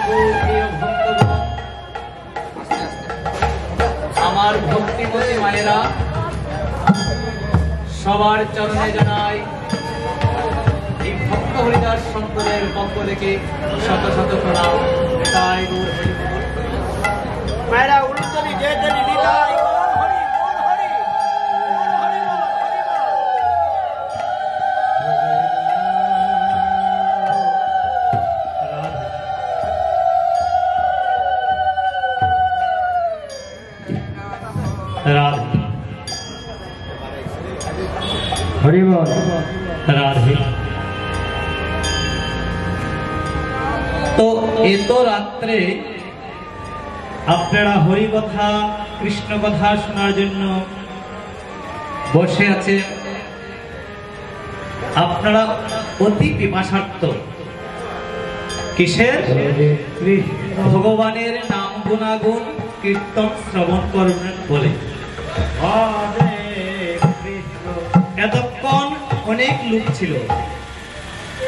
প্রিয় ভক্তগণ, আমার ভক্তিমতী মায়েরা, সবার চরণে জানাই এই ভক্ত হরিদাস সম্প্রদায়ের পক্ষ থেকে শত শত প্রণাম। তাই গৌর হরি মায়েরা উলুতলি জয় দেবী নিতাই রাধে হরি বল রাধে। তো এত রাত্রে আপনারা হরি কথা কৃষ্ণ কথা শোনার জন্য বসে আছেন। আপনারা অতি পিপাসার্থ কিসের? ভগবানের নাম গুণাগুণ কীর্তন শ্রবণ করবেন বলে। এতক্ষণ অনেক লোক ছিল,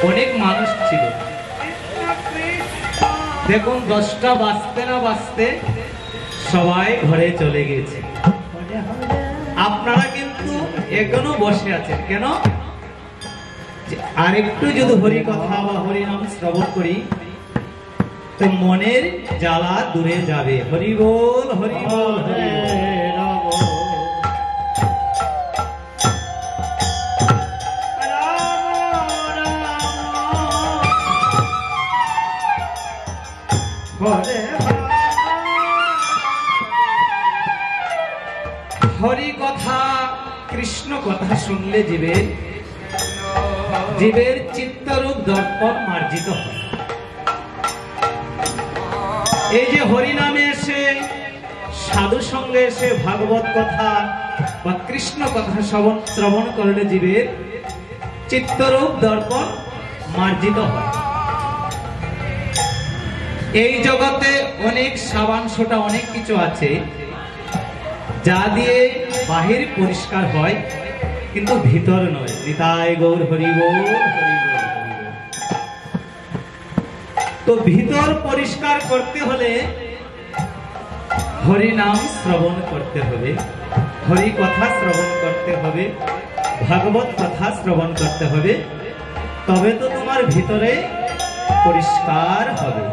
অনেক মানুষ ছিল। দেখুন 10টা বাজতে না বাজতে সবাই ঘরে চলে গেছে। আপনারা কিন্তু এখনো বসে আছেন কেন? আরেকটু যদি হরি কথা বা হরি নাম শ্রবণ করি তো মনের জ্বালা দূরে যাবে। হরি বল হরি বল হরি বল। হরি কথা কৃষ্ণ কথা শুনলে জীবের চিত্তরূপ দর্পণ মার্জিত হয়। এই যে হরি নামে এসে সাধু সঙ্গে এসে ভাগবত কথা বা কৃষ্ণ কথা শ্রবণ করলে জীবের চিত্তরূপ দর্পণ মার্জিত হয়। এই জগতে অনেক সাবান সোটা অনেক কিছু আছে যা দিয়ে বাহির পরিষ্কার হয় কিন্তু ভিতর নয়। নিতাই গৌর হরি বল হরি বল। তো ভিতর পরিষ্কার করতে হলে হরি নাম শ্রবণ করতে হবে, হরি কথা শ্রবণ করতে হবে, ভাগবত কথা শ্রবণ করতে হবে, তবে তো তোমার ভিতরে পরিষ্কার হবে।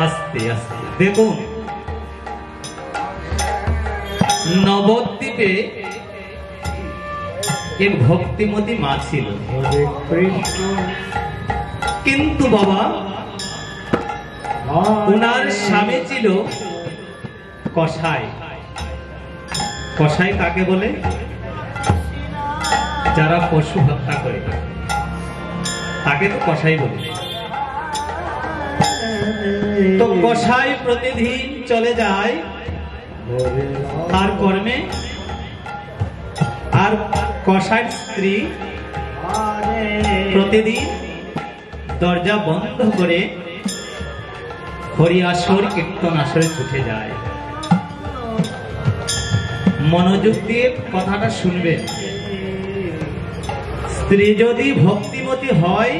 আস্তে আস্তে দেখুন, নবদ্বীপে এক ভক্তিমতী মা ছিল, কিন্তু বাবা ওনার স্বামী ছিল কসাই। কসাই কাকে বলে? যারা পশু হত্যা করে তাকে তো কসাই বলে। তো কসাই প্রতিদিন চলে যায় তার কর্মে, আর কসাই স্ত্রী প্রতিদিন দরজা বন্ধ করে হরি আসর কীর্তন আসরে ছুটে যায়। মনোযোগ দিয়ে কথাটা শুনবেন। স্ত্রী যদি ভক্তিমতী হয়,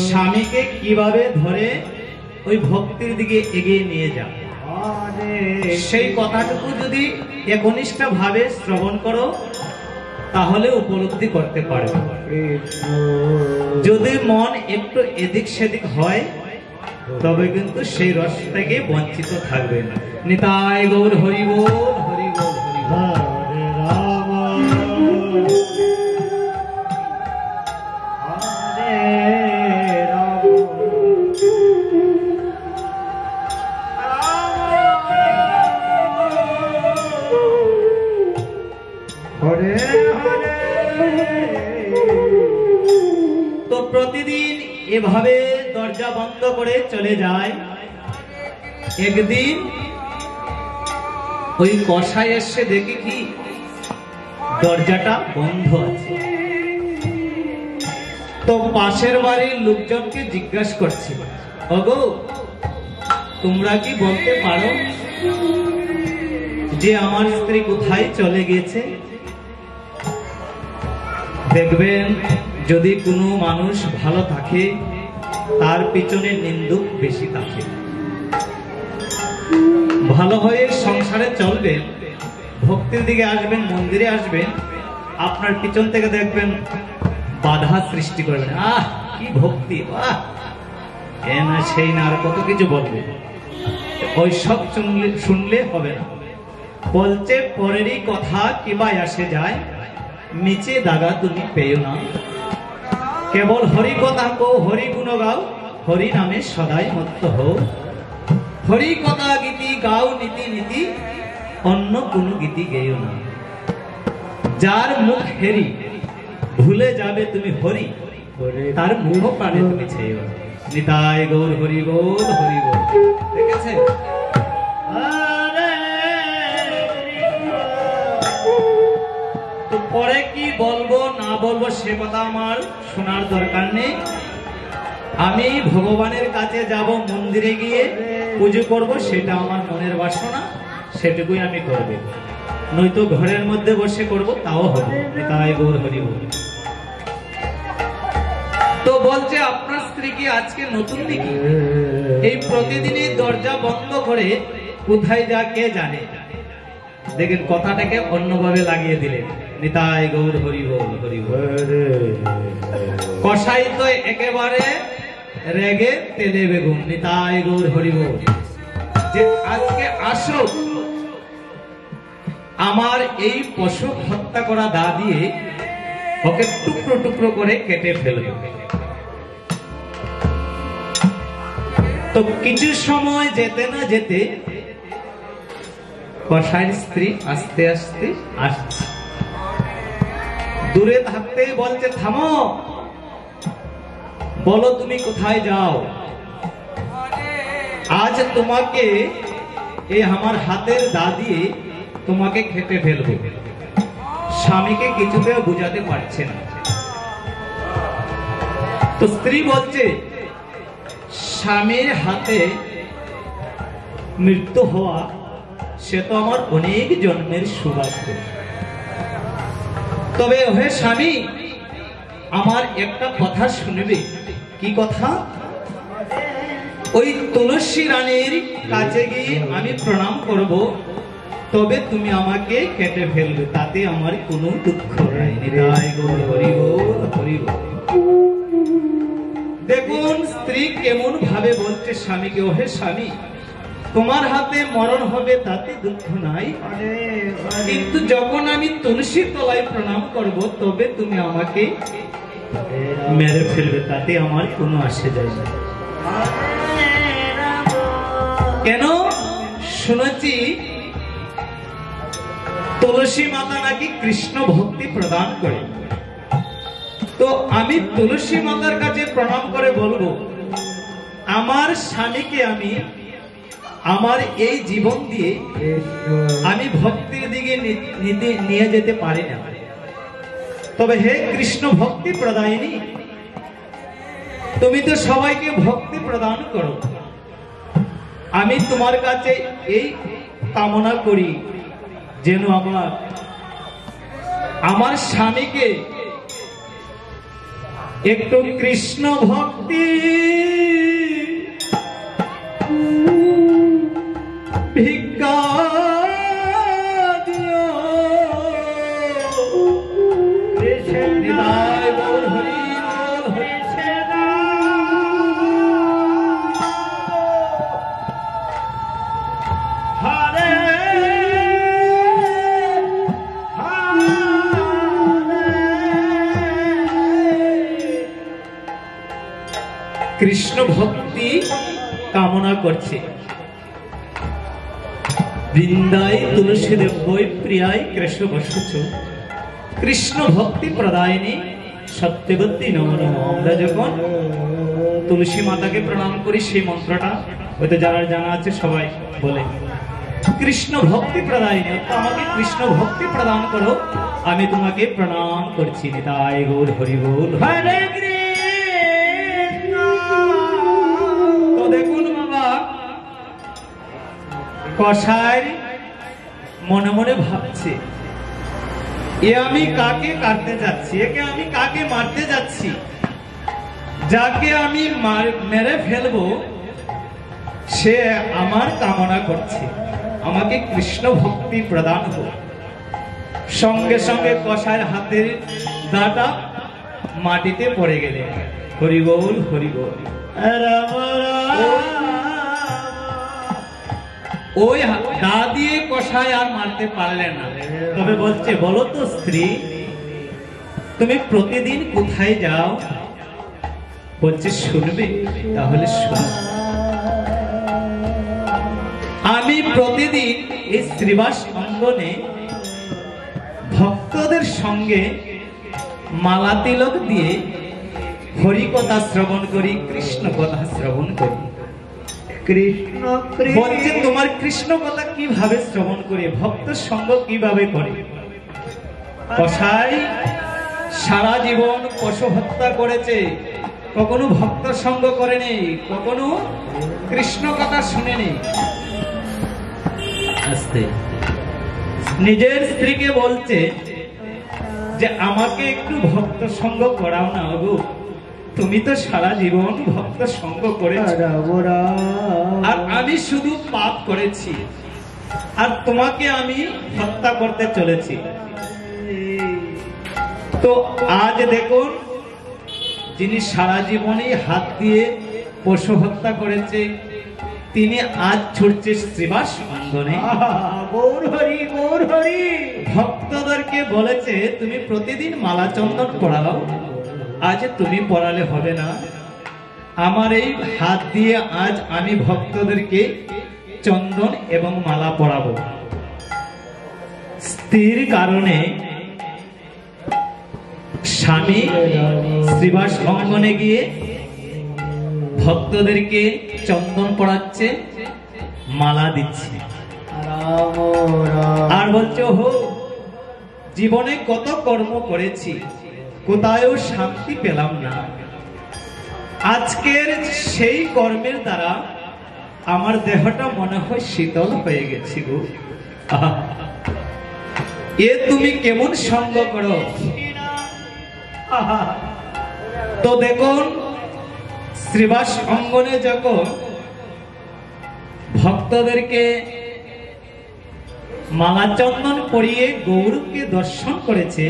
স্বামীকে কিভাবে ধরে ওই ভক্তির দিকে এগিয়ে নিয়ে যায় সেই কথাটুকু যদি একনিষ্ঠ ভাবে শ্রবণ করো তাহলে উপলব্ধি করতে পারবে। যদি মন একটু এদিক সেদিক হয় তবে কিন্তু সেই রস থেকে বঞ্চিত থাকবে না। নিতাই গৌর হরি বল হরি বল হরি বল। তো প্রতিদিন এভাবে দরজা বন্ধ করে চলে যায়। একদিন ওই কসাই এসে দেখে কি দরজাটা বন্ধ আছে। তো পাশের বাড়ির লোকজনকে জিজ্ঞাসা করছিল, ওগো তোমরা কি বলতে পারো যে আমার স্ত্রী কোথায় চলে গেছে? দেখবেন যদি কোনো মানুষ ভালো থাকে তার পিছনে নিন্দুক বেশি থাকে। ভালো হয়ে সংসারে চলবেন, ভক্তির দিকে আসবেন, মন্দিরে আসবেন, আপনার পিছন থেকে দেখবেন বাধা সৃষ্টি করবেন। আহ কি ভক্তি, বাহ এ না সেই না, আর কত কিছু বলবে। ওই সব শুনলে হবে না। বলছে পরেরই কথা কিবা আসে যায়, নিচে দাগা তুমি পেও না। কেবল হরি কথা কও, হরি গুণ গাও, হরি নামে সদাই মত্ত হও। হরি কথা গীতি গাও নীতি নীতি, অন্য কোন গীতি গেও না। যার মুখ হেরি ভুলে যাবে তুমি হরি, তার মুখ প্রাণে তুমি ছেও। নিতাই গৌর হরি বল, হরি বল। দেখেছেন? তো পরে কি বলবো না বলবো সে কথা আমার শোনার দরকার নেই। আমি ভগবানের কাছে যাব, মন্দিরে গিয়ে পুজো করব, সেটা আমার মনের বাসনা, সেটুকুই আমি করব। নয়তো ঘরের মধ্যে বসে করব, তাও হবে। তাই গৌর হরি বল। তো বলছে আপনার স্ত্রী কি আজকে নতুন নাকি? এই প্রতিদিনই দরজা বন্ধ করে কোথায় যা কে জানে। দেখেন কথাটাকে অন্যভাবে লাগিয়ে দিলেন। নিতাই গৌর হরি বল, হরি বল। কসাই তো একেবারে রেগে তেলে বেগুন। নিতাই গৌর হরি বল। যে আজকে আসো আমার এই পশু হত্যা করা দা দিয়ে ওকে টুকরো টুকরো করে কেটে ফেলবে। তো কিছু সময় যেতে না যেতে কসাইয়ের স্ত্রী আস্তে আস্তে আসছে। দূরে থাকতেই বলছে থামো, বলো তুমি কোথায় যাও? আজ তোমাকে এই আমার হাতের দা দিয়ে তোমাকে খেতে ফেলবো। স্বামীকে কিছুতেও বুঝাতে পারছে না। তো স্ত্রী বলছে স্বামীর হাতে মৃত্যু হওয়া সে তো আমার অনেক জন্মের সৌভাগ্য। তবে হে স্বামী, আমার একটা কথা শুনবে। কি কথা? ওই তুলসী রানীর কাছে গিয়ে আমি প্রণাম করব, তবে তুমি আমাকে কেটে ফেলবে, তাতে আমার কোনো দুঃখ নাই। নিতাই গৌর হরি বল, হরি বল। দেখুন স্ত্রী কেমন ভাবে বলছে স্বামীকে, ওহে স্বামী তোমার হাতে মরণ হবে তাতে দুঃখ নাই, কিন্তু যখন আমি তুলসীর তলায় প্রণাম করব তবে তুমি আমাকে মেরে ফেলবে, তাতে আমার কোনো আসে যায় না। কেন? শুনেছি তুলসী মাতা নাকি কৃষ্ণ ভক্তি প্রদান করে। তো আমি তুলসী মাতার কাছে প্রণাম করে বলবো আমার স্বামীকে আমি আমার এই জীবন দিয়ে আমি ভক্তির দিকে নিয়ে যেতে পারি না। তবে হে কৃষ্ণ ভক্তি প্রদায়িনী, তুমি তো সবাইকে ভক্তি প্রদান করো। আমি তোমার কাছে এই কামনা করি যেন আমার স্বামীকে একটু কৃষ্ণ ভক্তি ভিক্ষা দিও। নিতাই গৌর হরি বল, হরি হরে কৃষ্ণ ভক্তি কামনা করছে। বৃন্দায় তুলসী দেবৈ প্রিয়ায় কৃষ্ণ বসুচ, কৃষ্ণ ভক্তি প্রদায়িনী সত্যবতী নমো নমঃ। আমরা যখন তুলসী মাতাকে প্রণাম করি সেই মন্ত্রটা হয়তো যারা জানা আছে সবাই বলে, কৃষ্ণ ভক্তি প্রদায়িনী, আমাকে কৃষ্ণ ভক্তি প্রদান করো, আমি তোমাকে প্রণাম করছি। নিতাই গৌর হরি বল, হরে কৃষ্ণ। তো দেখুন বাবা, কসাই মনে মনে ভাবছে এ আমি কাকে কাটতে যাচ্ছি, একে আমি কাকে মারতে যাচ্ছি, যাকে আমি মেরে ফেলবো সে আমার কামনা করছে আমাকে কৃষ্ণ ভক্তি প্রদান হোক। সঙ্গে সঙ্গে কসাইয়ের হাতের দাটা মাটিতে পড়ে গেলে। হরিবোল হরিবোল। ওই দা দিয়ে কসাই আর মারতে পারলে না। তবে বলছে, বলো তো স্ত্রী, তুমি প্রতিদিন কোথায় যাও? বলছে, শুনবে? তাহলে শুনো। আমি প্রতিদিন এই শ্রীবাস অঙ্গনে ভক্তদের সঙ্গে মালা তিলক দিয়ে হরি কথা শ্রবণ করি, কৃষ্ণ কথা শ্রবণ করি। কৃষ্ণ বলছে, তোমার কৃষ্ণ কথা কিভাবে শ্রবণ করে, ভক্ত সঙ্গ কিভাবে করে? কসাই সারা জীবন পশু হত্যা করেছে, কখনো ভক্ত সঙ্গ করেনি, কখনো কৃষ্ণ কথা শুনেনি। আস্তে নিজের স্ত্রীকে বলছে যে আমাকে একটু ভক্ত সঙ্গ করাও না গো, তুমি তো সারা জীবন ভক্ত সঙ্গ করেছো আর আমি শুধু পাপ করেছি আর তোমাকে আমি হত্যা করতে চলেছি। তো আজ দেখুন, যিনি সারা জীবনে হাত দিয়ে পশু হত্যা করেছে তিনি আজ ছুটছে শ্রীবাস অঙ্গনে। গৌর হরি গৌর হরি। ভক্তদেরকে বলেছে, তুমি প্রতিদিন মালা চন্দন পড়াও, আজ তুমি পড়ালে হবে না, আমার এই হাত দিয়ে আজ আমি ভক্তদেরকে চন্দন এবং মালা পড়াবো। স্ত্রীর কারণে স্বামী শ্রীবাস অঙ্গনে গিয়ে ভক্তদেরকে চন্দন পড়াচ্ছে, মালা দিচ্ছে আর বলছে, হো জীবনে কত কর্ম করেছি, কোথায়ও শান্তি পেলাম না, আজকের সেই কর্মের দ্বারা আমার দেহটা মনে হয় শীতল হয়ে গেছে গো। এ তুমি কেমন সঙ্গ করো? তো দেখুন, শ্রীবাস অঙ্গনে যখন ভক্তদেরকে মালা চন্দন পরিয়ে গৌরকে দর্শন করেছে,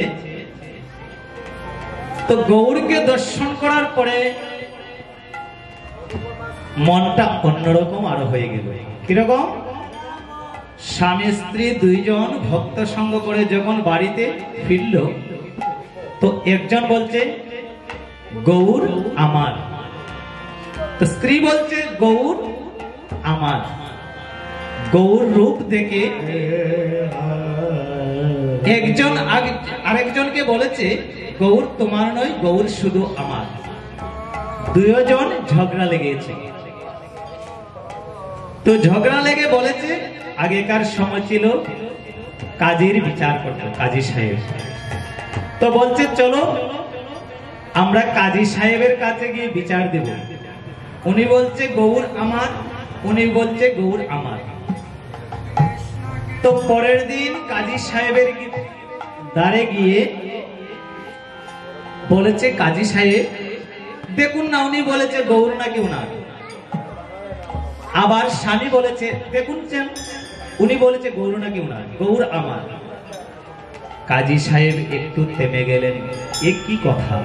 তো গৌরকে দর্শন করার পরে মনটা অন্যরকম আরো হয়ে গেল। কিরকম? স্বামী স্ত্রী দুইজন ভক্ত সঙ্গ করে যখন বাড়িতে ফিরল, তো একজন বলছে গৌর আমার, তো স্ত্রী বলছে গৌর আমার। গৌর রূপ দেখে একজন আরেকজনকে বলেছে গৌর তোমার নয়, গৌর শুধু আমার। দুজন ঝগড়া লেগেছে। তো ঝগড়া লেগে বলেছে, আগেকার সময় ছিল কাজীর বিচার করতো, কাজী সাহেব। তো বলছে চলো আমরা কাজী সাহেবের কাছে গিয়ে বিচার দেব। উনি বলছে গৌর আমার, উনি বলছে গৌর আমার। তো পরের দিন কাজী সাহেবের দ্বারে গিয়ে বলেছে, কাজী সাহেব দেখুন না, উনি বলেছে গৌর নাকি ওনার। আবার স্বামী বলেছে, দেখুন উনি বলেছে গৌর নাকি ওনার, গৌর আমার। কাজী সাহেব একটু থেমে গেলেন, এ কি কথা?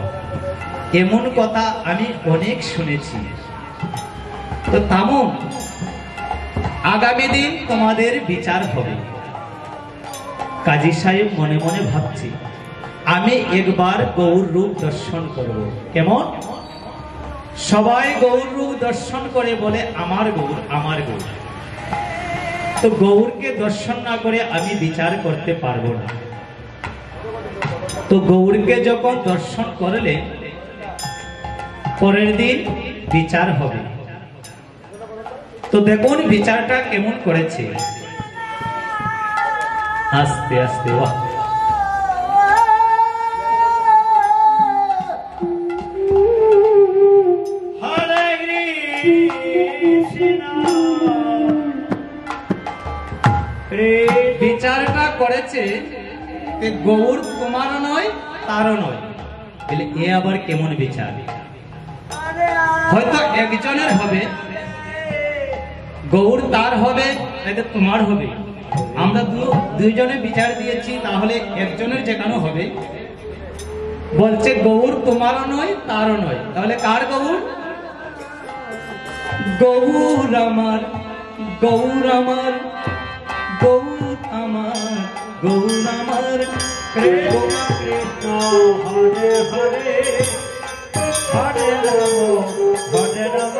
এমন কথা আমি অনেক শুনেছি। তো থামো, আগামী দিন তোমাদের বিচার হবে। কাজী সাহেব মনে মনে ভাবছি, আমি একবার গৌর রূপ দর্শন করব। কেমন? সবাই গৌর রূপ দর্শন করে বলে আমার গৌর, আমার গৌর। তো গৌরকে দর্শন না করে আমি বিচার করতে পারবো না। তো গৌরকে যখন দর্শন করলেন, পরের দিন বিচার হবে। তো দেখুন বিচারটা কেমন করেছে। আস্তে আস্তে বাহ, বিচারটা করেছে গৌর তোমারও নয় তারও নয়, তাহলে এ আবার কেমন বিচার? হয়তো একজনের হবে, গৌর তার হবে, এটা তোমার হবে। আমরা দুইজনে বিচার দিয়েছি, তাহলে একজনের যেখানে হবে। বলছে গৌর তোমারও নয় তারও নয়, তাহলে কার গৌর? গৌর আমার, গৌর আমার, গৌর আমার, গৌর আমার। কৃষ্ণ কৃষ্ণ হরে হরে হরে রাম হরে রাম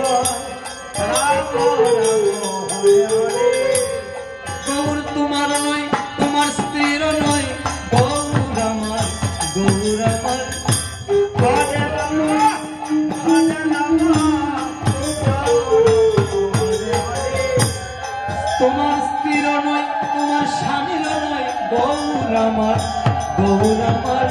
রাম রাম হরে হরে। গৌর তোমার নয়, তোমার স্ত্রীর নয়, গৌর আমার, গৌর আমার। হরে রাম হরে রাম হরে হরে। তোমার স্ত্রীর নয়, তোমার স্বামীর নয়, গৌর আমার, গৌর আমার।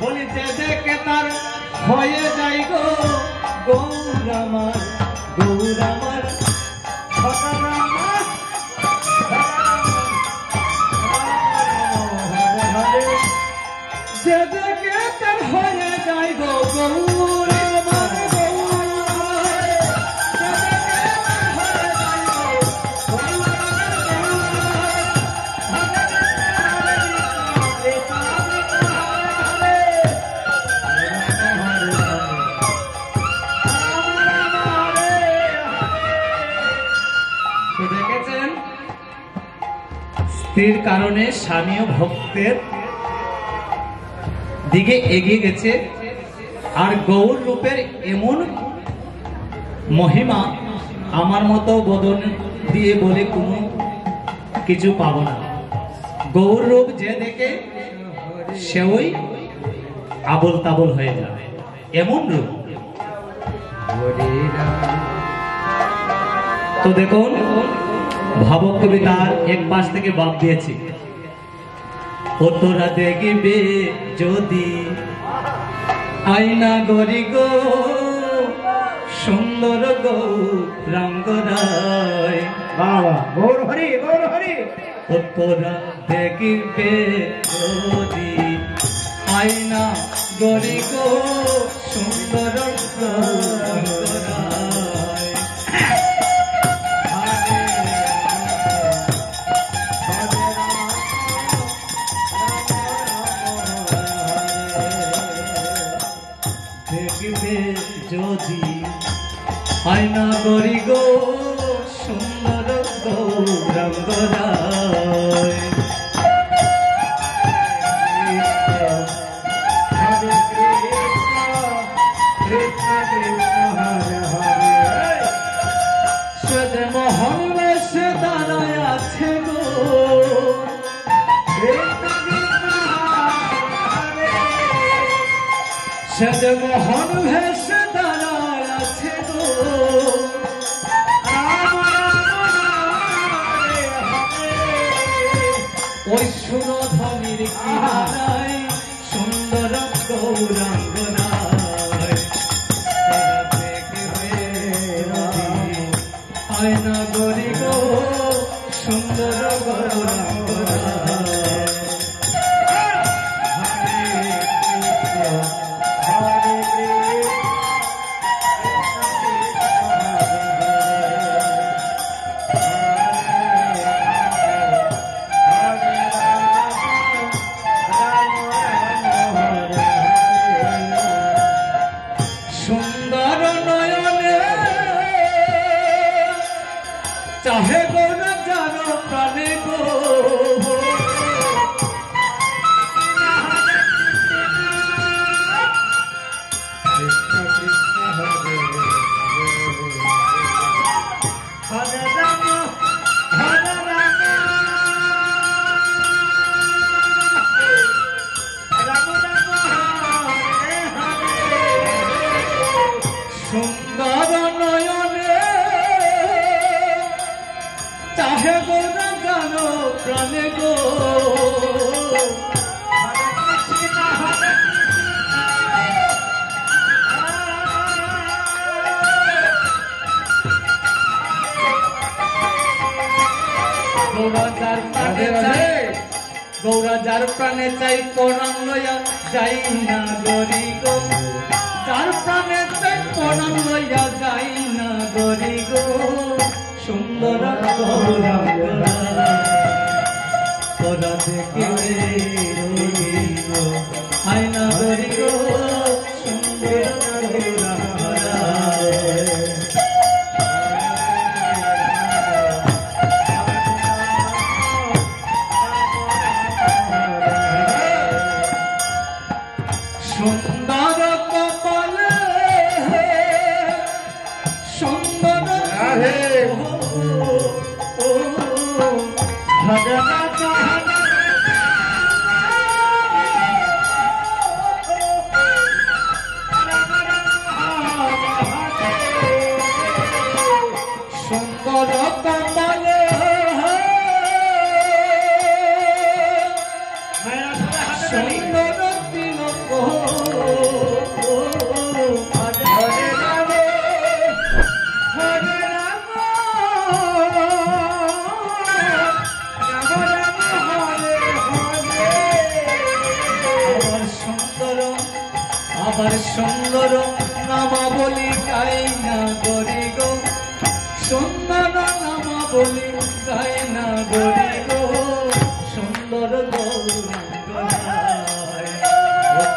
বলি যে দেখে তার হয়ে যাই গো, গৌর আমার, গৌর আমার। যে দেখে তার হয়ে যাই গো, গৌর আমার, গৌর আমার। যে দেখে তার হয়ে যাই গো, গৌর তো দেখেছেন, স্ত্রীর কারণে স্বামীও ভক্তের দিকে এগিয়ে গেছে। আর গৌর রূপের এমন মহিমা আমার মতো বদন দিয়ে বলে কোনো কিছু পাবো না। গৌর রূপ যে দেখে সেওই আবল তাবল হয়ে যাবে, এমন রূপ। তো দেখুন, ভাবক কবিতার এক পাশ থেকে বাদ দিয়েছি। ও তোরা দেখবে যদি আয়না গরি গো, সুন্দর গৌরাঙ্গ রায়। বাবা গৌর হরি গৌর হরি। ও তোরা দেখবে যদি আয়না গরি গো, সুন্দর গৌরাঙ্গ রায়। দেখবে যদি আয়না গরি গো, সুন্দর গৌরাঙ্গ রায়। হরে কৃষ্ণ কৃষ্ণ কৃষ্ণ হরে হরে। সদ মোহন বেশ দাঁড়ায় আছে গো, কৃষ্ণ কৃষ্ণ হরে হরে। সদ মোহন বেশ দাঁড়ায় আছে গো। রাম রাম হরে হরে। ওই সুরধনির কিনারায় সুন্দর গৌরাঙ্গ রায়। তারা দেখবে যদি আয়না গরি গো, সুন্দর গৌরাঙ্গ রায়। হরে কৃষ্ণ হরে গৌরা যার প্রাণে চাই পরাণ লইয়া যাই না গরি গো, যার প্রাণে চাই পরাণ লইয়া যাই না গরি গো, সুন্দর গৌরাঙ্গ তোরা দেখিবে গো, আয় না গরি গো, সুন্দর গৌরাঙ্গ। সুন্দর কপাল সুন্দর ভজনা সুন্দর কপাল সুন্দর তিলক হরে রাম হরে রাম রাম রাম হরে হরে। আবার সুন্দর নামাবলি গাই না গরি গো, সুন্দর নামাবলি গাই না গরি গো, সুন্দর গৌরাঙ্গ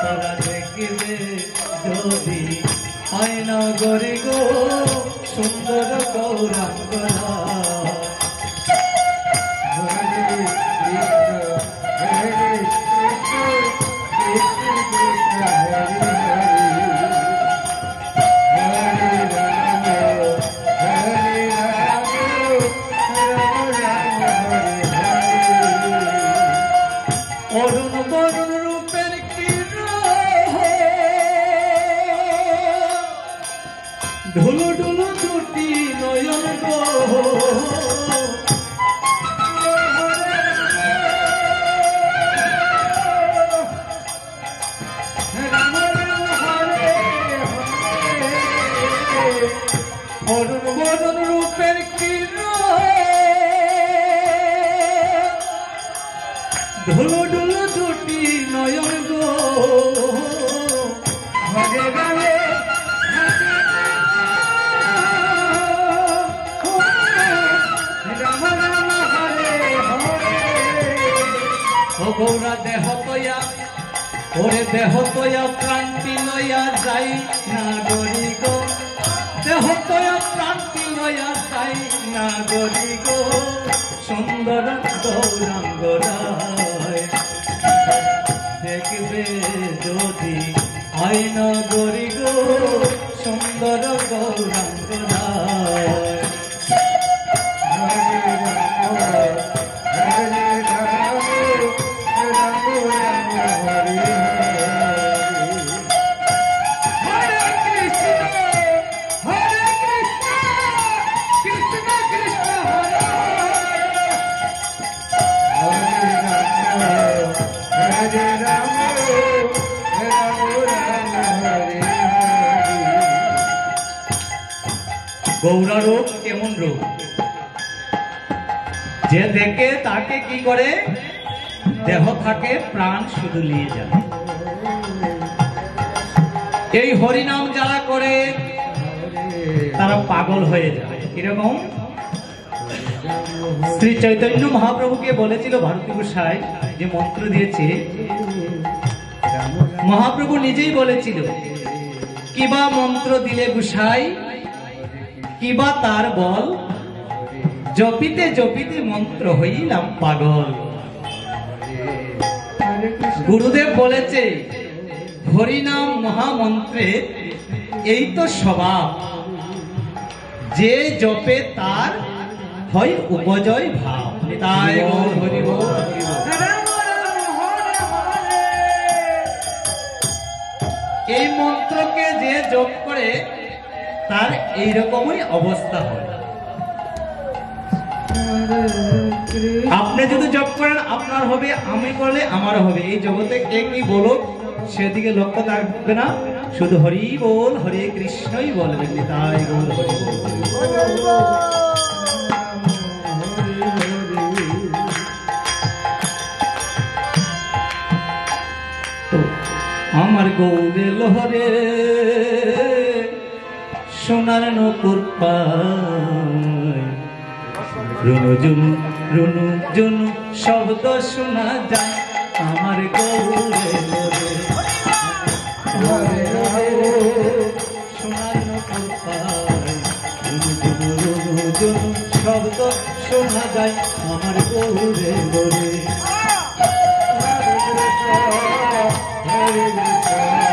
তোরা দেখিবে যদি হয় না গরি গো, সুন্দর গৌরাঙ্গ। অরুণ বরুণ রূপের ঢুলু ঢুলু দুটি নয়ন গো, রাম রাম হরে হরে। অরুণ বরুণ রূপের ঢুলু ঢুলু দুটি নয়ন গো, হরে রামে রাম রাম হরে হরে। ও গৌরা দেহ তয়া ওরে দেহ তয়া প্রান্তি লইয়া যাই না গরি গো, দেহ তয়া প্রান্তি লইয়া যাই না গরি গো, সুন্দর গৌরাঙ্গ দেখবে যদি হয় না গরি গো, সুন্দর গৌরাঙ্গ গৌরা রূপ কেমন রূপ, যে দেখে তাকে কি করে, দেহ থাকে প্রাণ শুধু নিয়ে যায়। এই হরিনাম যারা করে তারা পাগল হয়ে যায়। কিরকম? শ্রী চৈতন্য মহাপ্রভুকে বলেছিল ভারতী গোসাই যে মন্ত্র দিয়েছে, মহাপ্রভু নিজেই বলেছিল কিবা মন্ত্র দিলে গোসাই, কিবা তার বল, জপিতে জপিতে মন্ত্র হইলাম পাগল। গুরুদেব বলেছে হরিনাম মহামন্ত্রে এই তো স্বভাব, যে জপে তার হয় উপজয় ভাব। তাই হরি বল। এই মন্ত্রকে যে জপ করে তার এইরকমই অবস্থা হয়। আপনি যদি জপ করেন আপনার হবে, আমি করলে আমার হবে। এই জগতে কে কি বলুক সেদিকে লক্ষ্য থাকবে না, শুধু হরি বল হরে কৃষ্ণই বলবেন। তাই বল হরি বল। আমার গৌরে লহরে সোনার নপুর পায় রুনু জুনু রুনু জুনু শব্দ শোনা যায় আমার গৌরে লহরে সোনার নপুর পায় রুনু জুনু শব্দ শোনা যায় আমার গৌরে লহরে Hare Krishna, Hare Krishna.